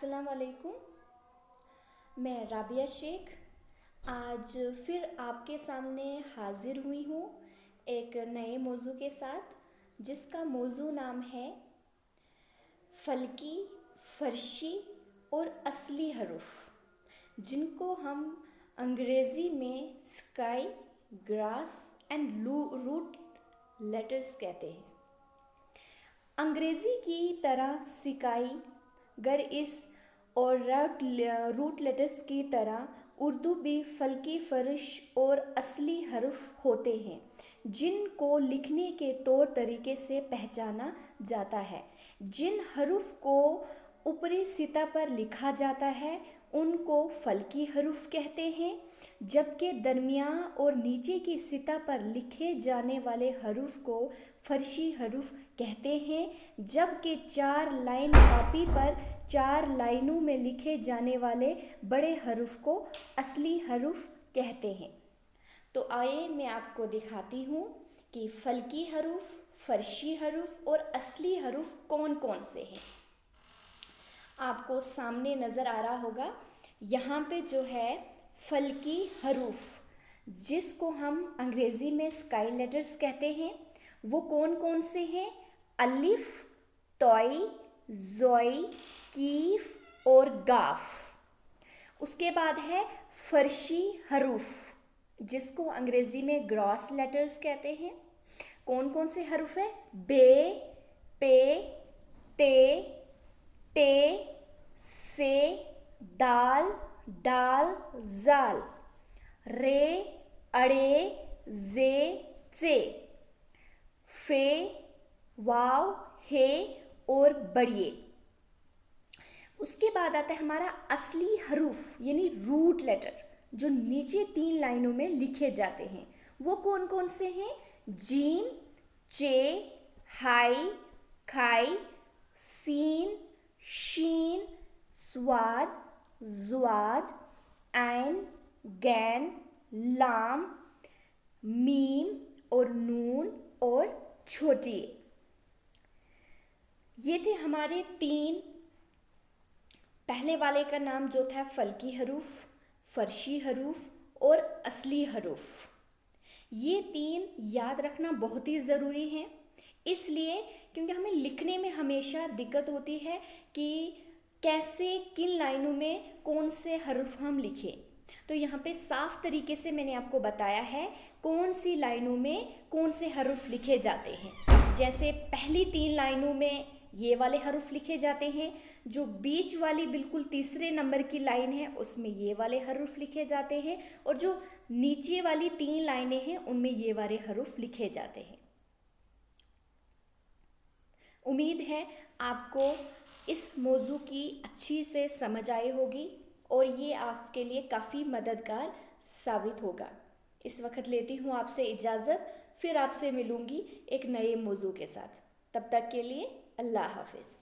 अस्सलाम वालेकुम। मैं राबिया शेख आज फिर आपके सामने हाजिर हुई हूँ एक नए मौजू के साथ, जिसका मौजू नाम है फल्की, फर्शी और असली हरूफ, जिनको हम अंग्रेज़ी में sky, grass and root letters कहते हैं। अंग्रेज़ी की तरह स्काई, इस और रूट लेटर्स की तरह उर्दू भी फल्की, फर्श और असली हर्फ होते हैं, जिनको लिखने के तौर तरीके से पहचाना जाता है। जिन हरूफ को ऊपरी सतह पर लिखा जाता है उनको फल्की हरूफ कहते हैं, जबकि दरमियान और नीचे की सतह पर लिखे जाने वाले हरूफ को फर्शी हरूफ कहते हैं, जबकि 4 लाइन कॉपी पर 4 लाइनों में लिखे जाने वाले बड़े हरूफ को असली हरूफ कहते हैं। तो आइए मैं आपको दिखाती हूँ कि फल्की हरूफ, फर्शी हरूफ और असली हरूफ कौन कौन से हैं। आपको सामने नज़र आ रहा होगा, यहाँ पे जो है फल्की हरूफ, जिसको हम अंग्रेज़ी में स्काई लेटर्स कहते हैं, वो कौन कौन से हैं? अलिफ, तोई, जोई, कीफ और गाफ। उसके बाद है फर्शी हरूफ, जिसको अंग्रेज़ी में ग्रॉस लेटर्स कहते हैं। कौन कौन से हरूफ है? बे, पे, ते, टे, से, दाल, डाल, जाल, रे, अड़े, जे, जे, फे, वाव, हे और बड़िए। उसके बाद आता है हमारा असली हरूफ यानी रूट लेटर, जो नीचे 3 लाइनों में लिखे जाते हैं। वो कौन कौन से हैं? जीम, चे, हाई, खाई, सीन, शीन, स्वाद, जुआद, ऐन, गैन, लाम, मीम और नून और छोटी। ये थे हमारे 3। पहले वाले का नाम जो था फल्की हरूफ, फर्शी हरूफ और असली हरूफ। ये 3 याद रखना बहुत ही ज़रूरी है, इसलिए क्योंकि हमें लिखने में हमेशा दिक्कत होती है कि कैसे किन लाइनों में कौन से हर्फ हम लिखें। तो यहाँ पे साफ तरीके से मैंने आपको बताया है कौन सी लाइनों में कौन से हर्फ लिखे जाते हैं। जैसे पहली 3 लाइनों में ये वाले हर्फ लिखे जाते हैं, जो बीच वाली बिल्कुल तीसरे नंबर की लाइन है उसमें ये वाले हर्फ लिखे जाते हैं, और जो नीचे वाली 3 लाइनें हैं उनमें ये वाले हर्फ लिखे जाते हैं। उम्मीद है आपको इस मौजू की अच्छी से समझ आई होगी और ये आपके लिए काफ़ी मददगार साबित होगा। इस वक्त लेती हूँ आपसे इजाज़त, फिर आपसे मिलूँगी एक नए मौजू के साथ। तब तक के लिए अल्लाह हाफिज़।